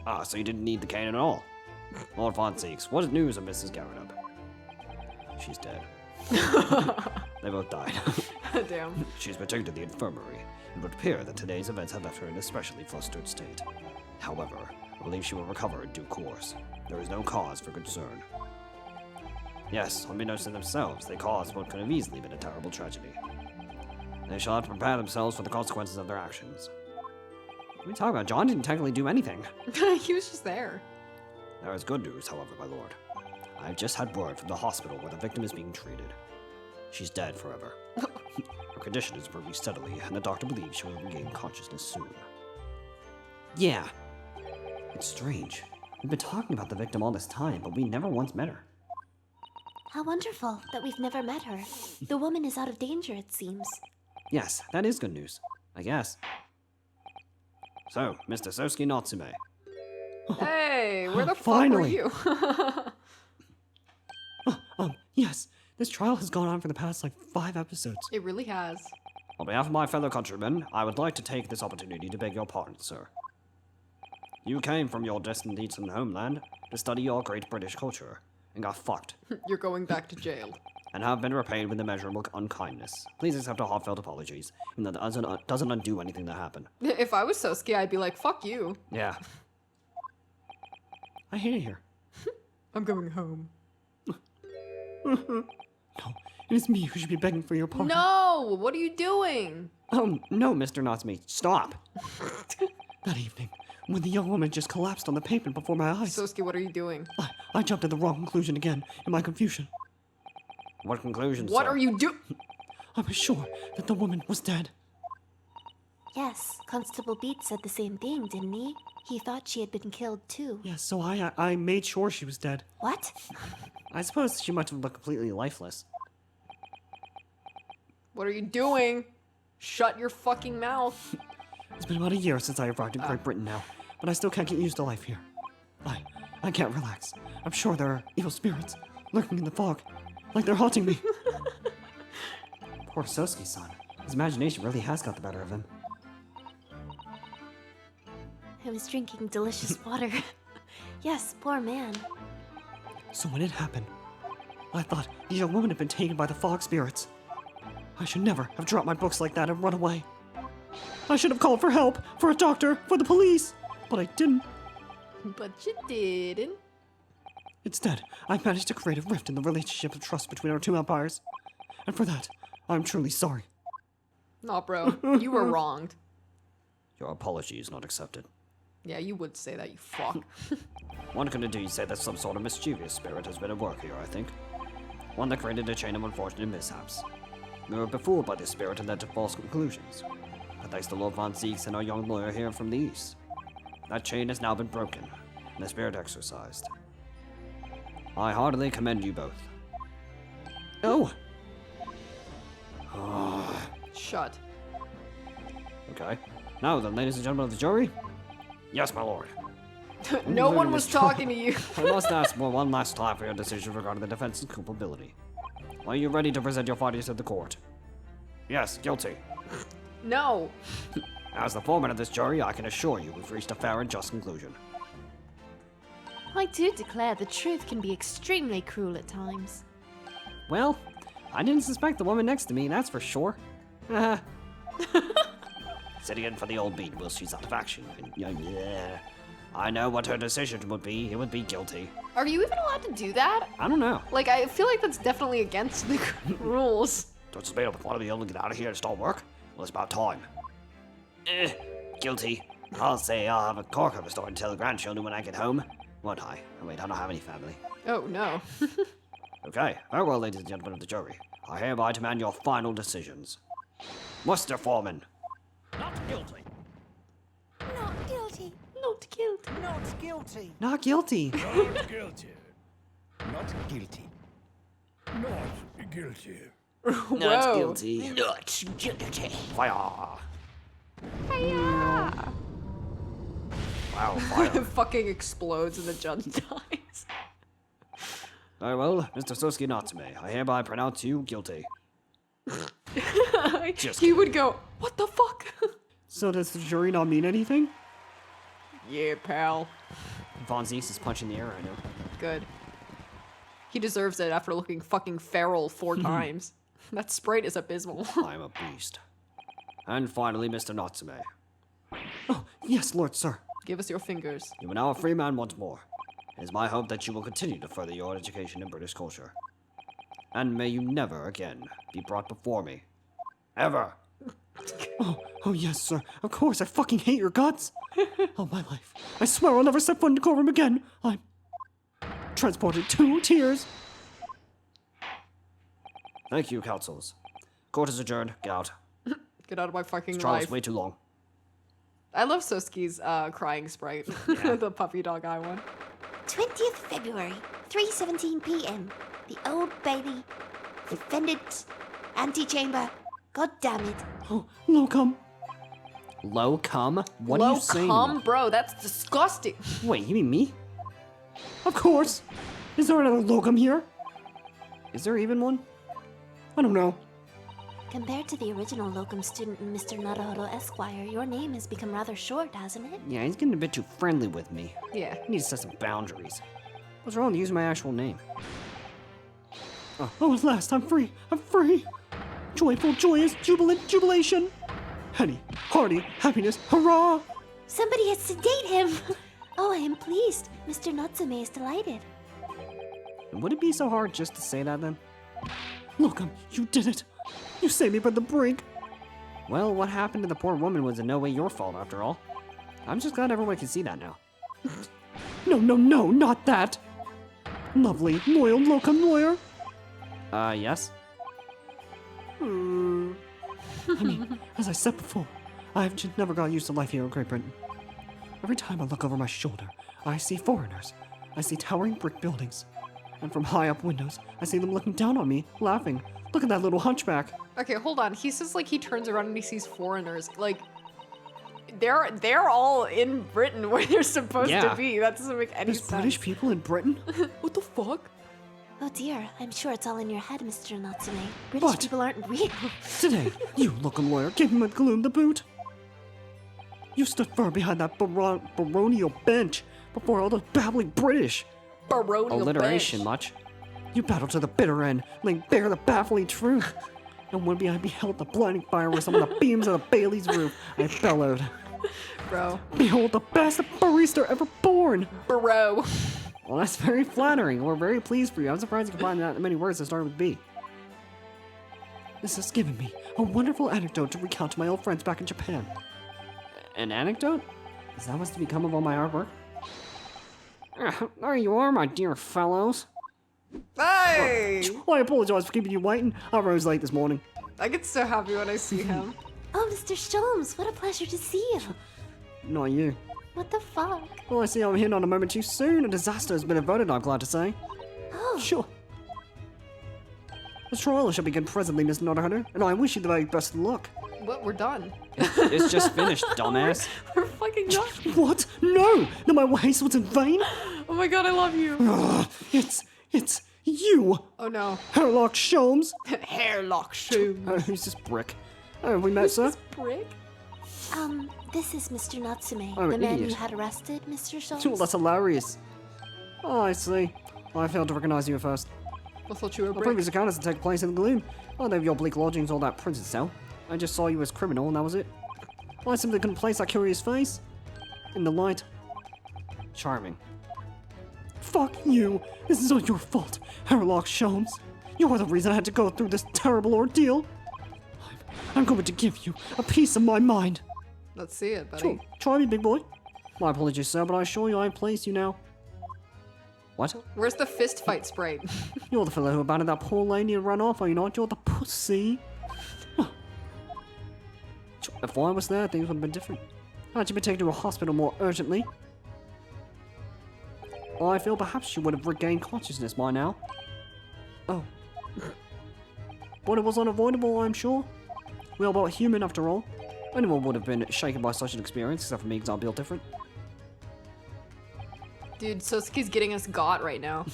Ah, so you didn't need the cane at all. Lord Fonseeks, what is news of Mrs. Garrideb? She's dead. They both died. Damn. She's been taken to the infirmary. It would appear that today's events have left her in an especially flustered state. However, I believe she will recover in due course. There is no cause for concern. Yes, unbeknownst to themselves, they caused what could have easily been a terrible tragedy. They shall have to prepare themselves for the consequences of their actions. What are we talking about? John didn't technically do anything. He was just there. There is good news, however, my lord. I have just had word from the hospital where the victim is being treated. She's dead forever. Her condition is improving steadily, and the doctor believes she will regain consciousness soon. Yeah. It's strange. We've been talking about the victim all this time, but we never once met her. How wonderful that we've never met her. The woman is out of danger, it seems. Yes, that is good news. I guess. So, Mr. Soseki Natsume. Hey, where the Finally. fuck were you? Yes, this trial has gone on for the past, 5 episodes. It really has. On behalf of my fellow countrymen, I would like to take this opportunity to beg your pardon, sir. You came from your distant eastern homeland to study your great British culture, and got fucked, You're going back to jail. and have been repaid with immeasurable unkindness. Please accept our heartfelt apologies, and that doesn't undo anything that happened. If I was Soseki, I'd be like, fuck you. Yeah. I hate it here. I'm going home. No, it is me who should be begging for your pardon. No! What are you doing? Oh, no, Mr. Natsume, stop! That evening, when the young woman just collapsed on the pavement before my eyes, Soseki, what are you doing? I jumped to the wrong conclusion again in my confusion. What conclusion, What are you doing? I was sure that the woman was dead. Yes, Constable Beat said the same thing, didn't he? He thought she had been killed too. Yes, so I made sure she was dead. What? I suppose she must have looked completely lifeless. What are you doing? Shut your fucking mouth. It's been about a year since I arrived in Great Britain now, but I still can't get used to life here. I can't relax. I'm sure there are evil spirits lurking in the fog, like they're haunting me. Poor Sosuke-san. His imagination really has got the better of him. I was drinking delicious water. Yes, poor man. So when it happened, I thought the young woman had been taken by the fog spirits. I should never have dropped my books like that and run away. I should have called for help, for a doctor, for the police, but I didn't. But you didn't. Instead, I managed to create a rift in the relationship of trust between our two empires. And for that, I'm truly sorry. Nah, bro. You were wronged. Your apology is not accepted. Yeah, you would say that, you fuck. One could indeed say that some sort of mischievous spirit has been at work here, I think. One that created a chain of unfortunate mishaps. We were befooled by this spirit and led to false conclusions. But thanks to Lord Von Zeeks and our young lawyer here from the east, that chain has now been broken, and the spirit exorcised. I heartily commend you both. Oh! Shut. Okay. Now then, ladies and gentlemen of the jury. Yes, my lord. No one was talking to you. I must ask for one last time for your decision regarding the defense's culpability. Are you ready to present your findings to the court? Yes, guilty. No. As the foreman of this jury, I can assure you we've reached a fair and just conclusion. I do declare the truth can be extremely cruel at times. Well, I didn't suspect the woman next to me, that's for sure. Sitting in for the old beat while she's out of action. Yeah. I know what her decision would be. It would be guilty. Are you even allowed to do that? I don't know. Like, I feel like that's definitely against the rules. Don't you want to be able to get out of here and start work? Well, it's about time. Guilty. I'll say I'll have a cork of a story to tell the grandchildren when I get home. Won't I? Oh, wait, I don't have any family. Oh, no. Okay, very well, ladies and gentlemen of the jury. I hereby demand your final decisions. Mr. Foreman. Not guilty. Not guilty. Not guilty. Not guilty. Not guilty. Not guilty. Not guilty. Not guilty. Not Whoa. guilty. Not guilty. Fire. Wow, fire. Fucking explodes and the judge dies. Very well, Mr. Soseki Natsume, I hereby pronounce you guilty. He would go, what the fuck? So does the jury not mean anything? Yeah, pal. Von Zeeks is punching the air right now. Good. He deserves it after looking fucking feral 4 times. That Sprite is abysmal. I am a beast. And finally, Mr. Natsume. Oh, yes, Lord Sir. Give us your fingers. You are now a free man once more. It is my hope that you will continue to further your education in British culture. And may you never again be brought before me. Ever. Oh yes, sir. Of course, I fucking hate your guts. All my life. I swear I'll never step foot in the courtroom again. I'm transported to tears. Thank you, counsels. Court is adjourned. Get out. Get out of my fucking This trial is life. way too long. I love Sosuke's crying Sprite. The puppy dog eye one. 20th February, 3:17 p.m. The Old Bailey, defendant, antechamber. God damn it. Oh, locum. Locum? What are you saying? Come, bro, that's disgusting. Wait, you mean me? Of course. Is there another locum here? Is there even one? I don't know. Compared to the original locum student, Mr. Naruhodo Esquire, your name has become rather short, hasn't it? Yeah, he's getting a bit too friendly with me. Yeah. I need to set some boundaries. What's wrong with using my actual name? Oh, at last, I'm free! I'm free! Joyful, joyous, jubilant, jubilation! Heady, hearty, happiness, hurrah! Somebody has sedate him! Oh, I am pleased. Mr. Natsume is delighted. Would it be so hard just to say that then? Look, you did it! You saved me from the brink! Well, what happened to the poor woman was in no way your fault after all. I'm just glad everyone can see that now. No, not that! Lovely, loyal locum lawyer! Yes? I mean, as I said before, I've just never got used to life here in Great Britain. Every time I look over my shoulder, I see foreigners. I see towering brick buildings. And from high up windows, I see them looking down on me, laughing. Look at that little hunchback. Okay, hold on. He says like he turns around and he sees foreigners. Like they're all in Britain where they're supposed to be. That doesn't make any There's sense. British people in Britain? What the fuck? Oh dear, I'm sure it's all in your head, Mr. Natsume. British What? people aren't real. Today, you locum lawyer gave him a gloom the boot. You stood firm behind that baronial bench before all those babbling British. Baronial Alliteration bench. much. You battled to the bitter end, laying bare the baffling truth. And when I beheld the blinding fire with some of the beams of the Bailey's roof, I bellowed, Bro. "Behold the best barrister ever born!" Bro. Well, that's very flattering. We're very pleased for you. I'm surprised you can find that many words that start with B. This has given me a wonderful anecdote to recount to my old friends back in Japan. An anecdote? Is that what's to become of all my artwork? There you are, my dear fellows. Hey! I apologize for keeping you waiting. I rose late this morning. I get so happy when I see him. Oh, Mr. Sholmes, what a pleasure to see you. Not you. What the fuck? Well, I see I'm here not a moment too soon. A disaster has been averted, I'm glad to say. Oh, Sure. The trial shall begin presently, Miss Naruhodo, and I wish you the very best of luck. What? We're done. It's just finished, dumbass. We're fucking done. What? No! No, my waste was in vain? Oh my god, I love you. Ugh, it's you! Oh no. Herlock Sholmes! Hairlock shoe. Oh, who's this brick? Oh, have we met, sir? Brick? this is Mr. Natsume, I'm the an man idiot. you had arrested, Mr. Oh, Sholmes. that's hilarious. Oh, I see. I failed to recognize you at first. I thought you were a My brick. previous encounters had taken place in the gloom. I don't know your bleak lodgings or that prison cell. I just saw you as criminal and that was it. I simply couldn't place that curious face in the light. Charming. Fuck you! This is all your fault, Herlock Sholmes. You are the reason I had to go through this terrible ordeal. I'm going to give you a piece of my mind. Let's see it, buddy. Try me, big boy. My apologies, sir, but I assure you I place you now. What? Where's the fist fight sprite? You're the fellow who abandoned that poor lady and ran off, are you not? You're the pussy. If I was there, things would have been different. Had you been taken to a hospital more urgently, I feel perhaps you would have regained consciousness by now. Oh. But it was unavoidable, I'm sure. We are but human after all. Anyone would have been shaken by such an experience, except for me, because I'm built different. Dude, Sosuke's getting us got right now.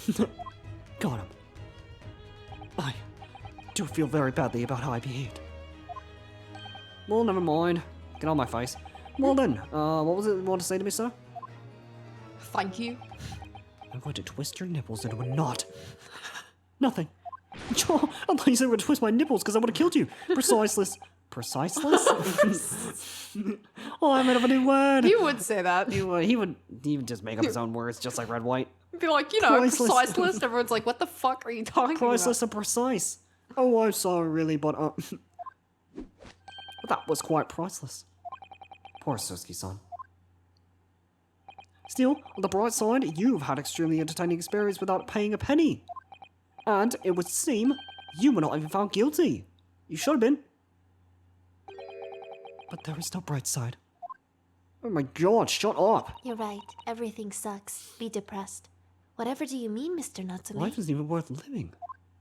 Got him. I do feel very badly about how I behaved. Well, never mind. Get on my face. Well then, what was it you wanted to say to me, sir? Thank you. I'm going to twist your nipples into a knot. Nothing. Oh, I thought you said you were going to twist my nipples because I would have killed you. Preciseless. Preciseless? Oh, I made up a new word. He would say that. He would just make up his own words, just like red, white. Be like, you know, Priceless. precise list. Everyone's like, what the fuck are you talking Priceless about? and precise. Oh, I'm sorry, really, but that was quite priceless. Poor Soseki-san. Still, on the bright side, you've had extremely entertaining experience without paying a penny. And it would seem you were not even found guilty. You should have been. But there is no bright side. Oh my god, shut up. You're right. Everything sucks. Be depressed. Whatever do you mean, Mr. Natsume? Life isn't even worth living.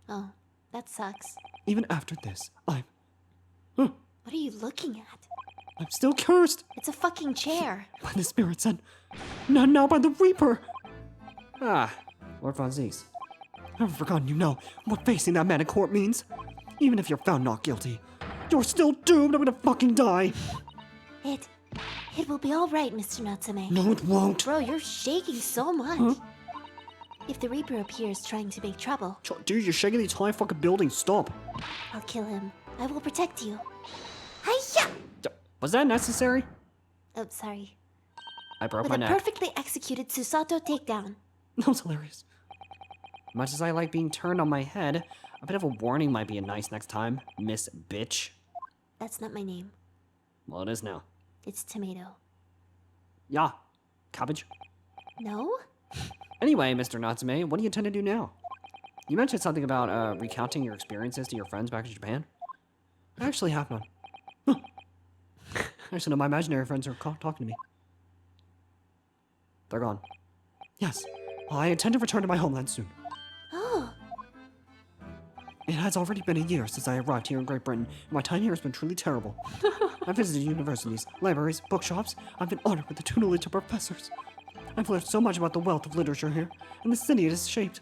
Oh, that sucks. Even after this, What are you looking at? I'm still cursed It's a fucking chair. by the spirits and now by the Reaper. Ah, Lord Von Zees. I've forgotten you know what facing that man in court means. Even if you're found not guilty, You're still doomed. I'm gonna fucking die. It will be all right, Mr. Natsume. No, it won't. Bro, you're shaking so much. Huh? If the Reaper appears trying to make trouble, Dude, you're shaking the entire fucking building. Stop. I'll kill him. I will protect you. Hiya! Was that necessary? Oh, sorry. I broke With my a neck. perfectly executed Susato takedown. That was hilarious. Much as I like being turned on my head, a bit of a warning might be nice next time, Miss Bitch. That's not my name. Well, it is now. It's Tomato. Yeah. Cabbage. No? Anyway, Mr. Natsume, what do you intend to do now? You mentioned something about recounting your experiences to your friends back in Japan. I actually have none. Huh. Actually, no, my imaginary friends are talking to me. They're gone. Yes, I intend to return to my homeland soon. Oh, It has already been a year since I arrived here in Great Britain, and my time here has been truly terrible. I've visited universities, libraries, bookshops. I've been honored with the tutelage of professors. I've learned so much about the wealth of literature here, and the city it has shaped.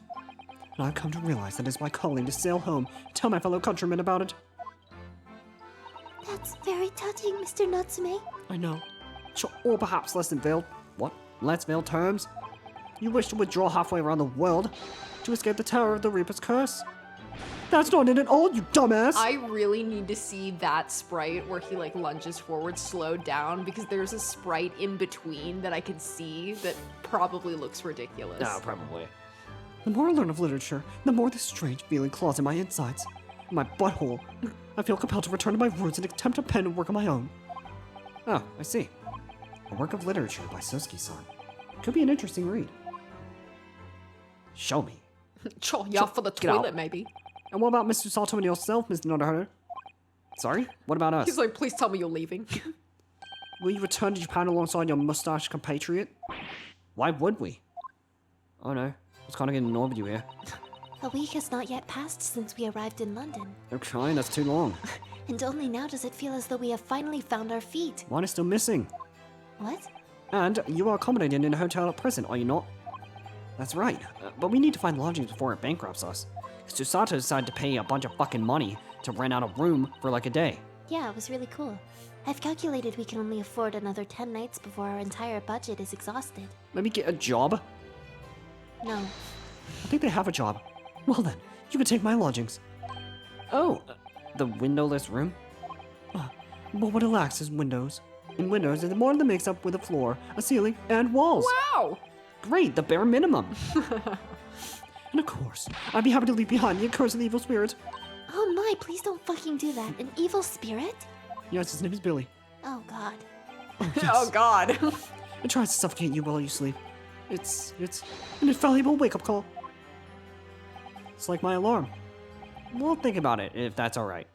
And I've come to realize that it is my calling to sail home and tell my fellow countrymen about it. that's very touching, Mr. Natsume. I know. Sure, or perhaps less than veiled... What? Less veiled terms? You wish to withdraw halfway around the world to escape the terror of the Reaper's curse? That's not it at all, you dumbass! I really need to see that sprite where he like lunges forward slowed down because there's a sprite in between that I can see that probably looks ridiculous. No, probably. The more I learn of literature, the more this strange feeling claws in my insides. In my butthole. I feel compelled to return to my roots and attempt to pen a work of my own. Oh, I see. A work of literature by Soseki-san. Could be an interesting read. Show me. Sure, yeah, for the get out. toilet maybe. And what about Mr. Sato and yourself, Mr. Naruhodo? Sorry? What about us? He's like, please tell me you're leaving. Will you return to Japan alongside your mustache compatriot? Why would we? Oh no. I was kind of getting annoyed with you here. A week has not yet passed since we arrived in London, Okay, that's too long. and only now does it feel as though we have finally found our feet. Mine is still missing. What? And you are accommodated in a hotel at present, are you not? That's right, but we need to find lodgings before it bankrupts us. Susato decided to pay a bunch of fucking money to rent out a room for like a day. Yeah, it was really cool. I've calculated we can only afford another 10 nights before our entire budget is exhausted. Maybe get a job? No. I think they have a job. Well then, you can take my lodgings. Oh, the windowless room? But what it lacks is windows. In windows, it's more than makes up with a floor, a ceiling, and walls. Wow! Great, the bare minimum. And of course, I'd be happy to leave behind the accursed evil spirit. Oh my, please don't fucking do that. An evil spirit? Yes, his name is Billy. Oh god. Oh, yes. Oh god. It tries to suffocate you while you sleep. It's an infallible wake-up call. It's like my alarm. We'll think about it, if that's alright.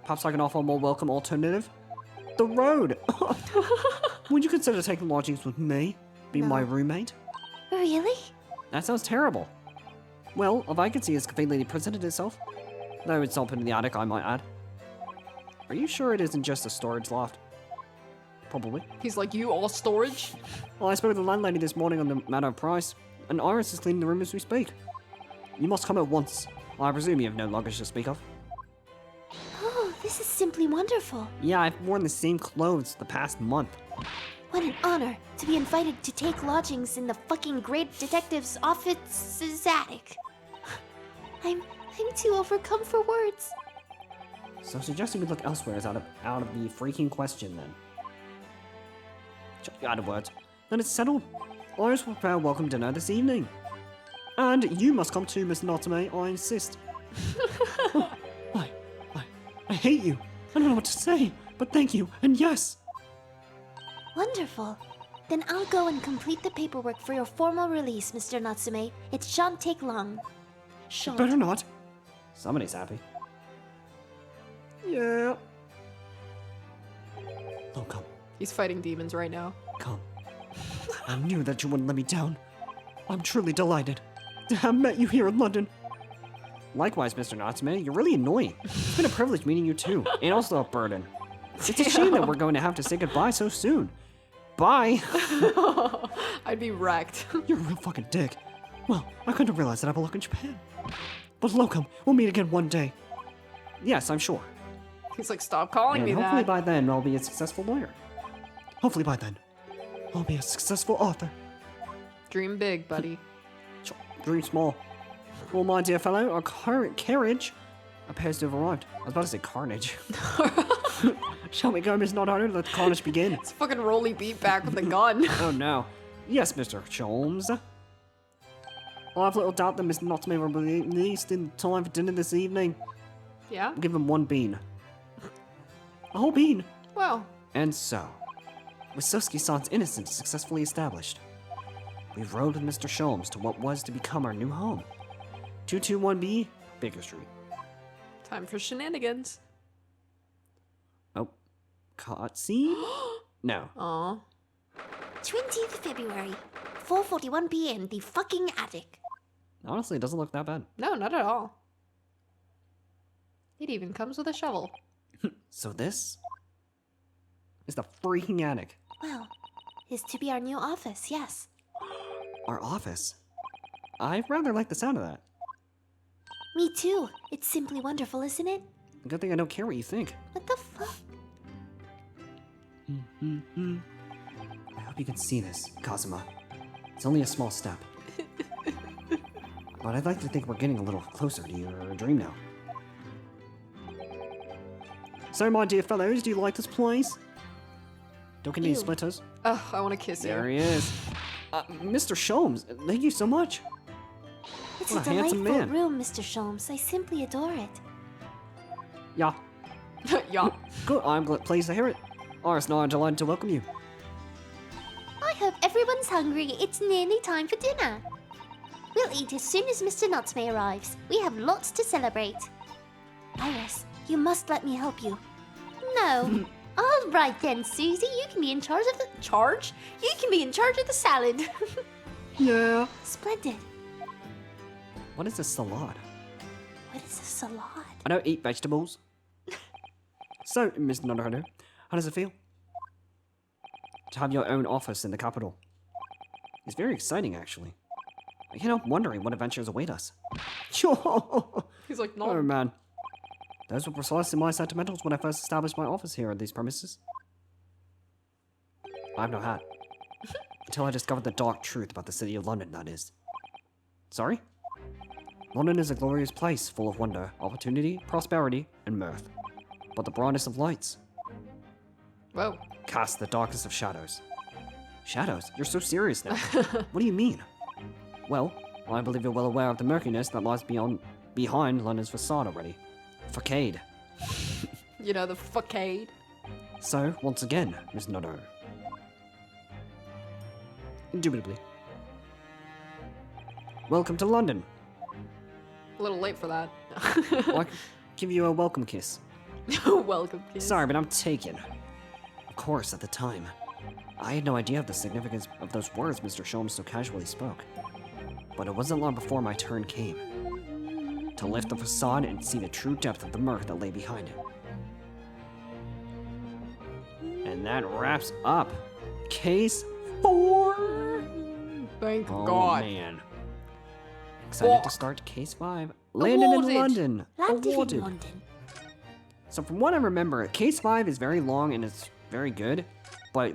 Perhaps like an awful more welcome alternative? The road! Would you consider taking lodgings with me? Be my No. roommate? Really? That sounds terrible. Well, a vacancy has conveniently presented itself. Though it's open in the attic, I might add. Are you sure it isn't just a storage loft? Probably. He's like, you all storage? Well, I spoke to the landlady this morning on the matter of price, and Iris is cleaning the room as we speak. You must come at once. I presume you have no luggage to speak of. Oh, this is simply wonderful. Yeah, I've worn the same clothes the past month. What an honor to be invited to take lodgings in the fucking great detective's office's attic. I'm too overcome for words. So suggesting we look elsewhere is out of the freaking question then. Out of words. Then it's settled. Iris will prepare a welcome dinner this evening. And you must come too, Miss Natsume, I insist. Oh, I hate you. I don't know what to say, but thank you, and yes. Wonderful. Then I'll go and complete the paperwork for your formal release, Mr. Natsume. It shan't take long. Shan't. Better not. Somebody's happy. Yeah. Oh, come. He's fighting demons right now. Come. I knew that you wouldn't let me down. I'm truly delighted to have met you here in London. Likewise, Mr. Natsume, you're really annoying. It's been a privilege meeting you too, and also a burden. It's a shame that we're going to have to say goodbye so soon. Bye! I'd be wrecked. You're a real fucking dick. Well, I couldn't have realized that I belong in Japan. But Locum, we'll meet again one day. Yes, I'm sure. He's like, stop calling And me hopefully that. by then I'll be a successful lawyer. Hopefully by then I'll be a successful author. Dream big, buddy. Dream small. Well, my dear fellow, our current carriage appears to have arrived. I was about to say carnage. Shall we go, Miss Naruhodo? Let the carnage begin. It's fucking Rolly beat back with a gun. Oh no. Yes, Mr. Sholmes. I have little doubt that Miss Notme will be released in time for dinner this evening. Yeah? We'll give him one bean. A whole bean. Well, And so, with Soseki-san's innocence successfully established, we rode with Mr. Sholmes to what was to become our new home. 221B, Baker Street. time for shenanigans. Oh, cutscene? No. Aw. 20th February, 4:41 p.m. The fucking attic. Honestly, it doesn't look that bad. No, not at all. It even comes with a shovel. So this is the freaking attic. Well, is to be our new office, yes. Our office. I rather like the sound of that. Me too. It's simply wonderful, isn't it? Good thing I don't care what you think. What the fuck? I hope you can see this, Kazuma. It's only a small step. But I'd like to think we're getting a little closer to your dream now. So, my dear fellows, do you like this place? Don't get any Ew. splitters. Ugh, I want to kiss There you. he is. Mr. Sholmes, thank you so much. It's What a a handsome delightful man. room, Mr. Sholmes. I simply adore it. Yeah, Yeah. good. I'm pleased to hear it. Ours and I are delighted to welcome you. I hope everyone's hungry. It's nearly time for dinner. We'll eat as soon as Mr. Nutsmay arrives. We have lots to celebrate. Iris, you must let me help you. No. All right then, Susie. You can be in charge of the... Charge? You can be in charge of the salad. Yeah. Splendid. What is a salad? What is a salad? I don't eat vegetables. So, Miss Naruhodo, how does it feel to have your own office in the capital? It's very exciting, actually. I can't help wondering what adventures await us. Oh He's like, no. man, those were precisely my sentimentals when I first established my office here at these premises. I have no hat. Until I discovered the dark truth about the city of London, that is. Sorry? London is a glorious place, full of wonder, opportunity, prosperity, and mirth. But the brightest of lights Whoa. casts the darkest of shadows. Shadows? You're so serious now. What do you mean? Well, I believe you're well aware of the murkiness that lies behind London's facade already. Facade. You know, the fuckade. So, once again, Miss Nutter. Indubitably. Welcome to London. A little late for that. I'll give you a welcome kiss. Welcome, kids. Sorry, but I'm taken. Of course, at the time, I had no idea of the significance of those words Mr. Sholmes so casually spoke. But it wasn't long before my turn came. To lift the facade and see the true depth of the mirth that lay behind it. And that wraps up Case 4! Thank Oh God. man. Excited to start Case 5. Landed in Awarded. London. Landed in Awarded. London. So from what I remember, Case 5 is very long and it's very good, but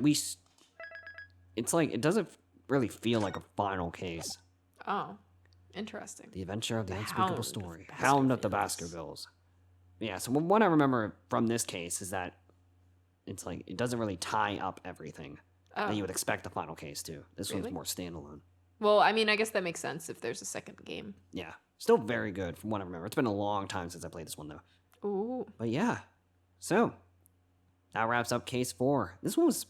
it's like, it doesn't really feel like a final case. Oh, interesting. The adventure of the The unspeakable Hound of story. Hound of the Baskervilles. Baskervilles. Yeah, so what I remember from this case is that it's like, it doesn't really tie up everything that you Oh. would expect the final case to. This Really? one's more standalone. Well, I mean, I guess that makes sense if there's a second game. Yeah, still very good from what I remember. It's been a long time since I played this one though. Ooh. But yeah, so that wraps up Case 4. This one was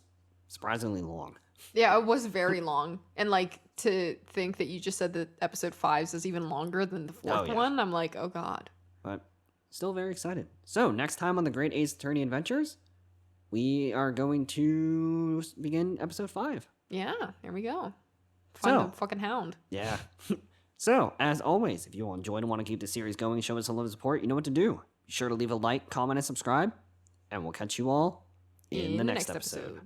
surprisingly long. Yeah, it was very long. And like to think that you just said that episode 5 is even longer than the fourth yeah. one, I'm like, oh God. But still very excited. So, next time on the Great Ace Attorney Adventures, we are going to begin episode 5. Yeah, there we go. Find So- the fucking hound. Yeah. So, as always, if you all enjoyed and want to keep the series going, show us some love and support, you know what to do. Be sure to leave a like, comment, and subscribe. And we'll catch you all in the next episode.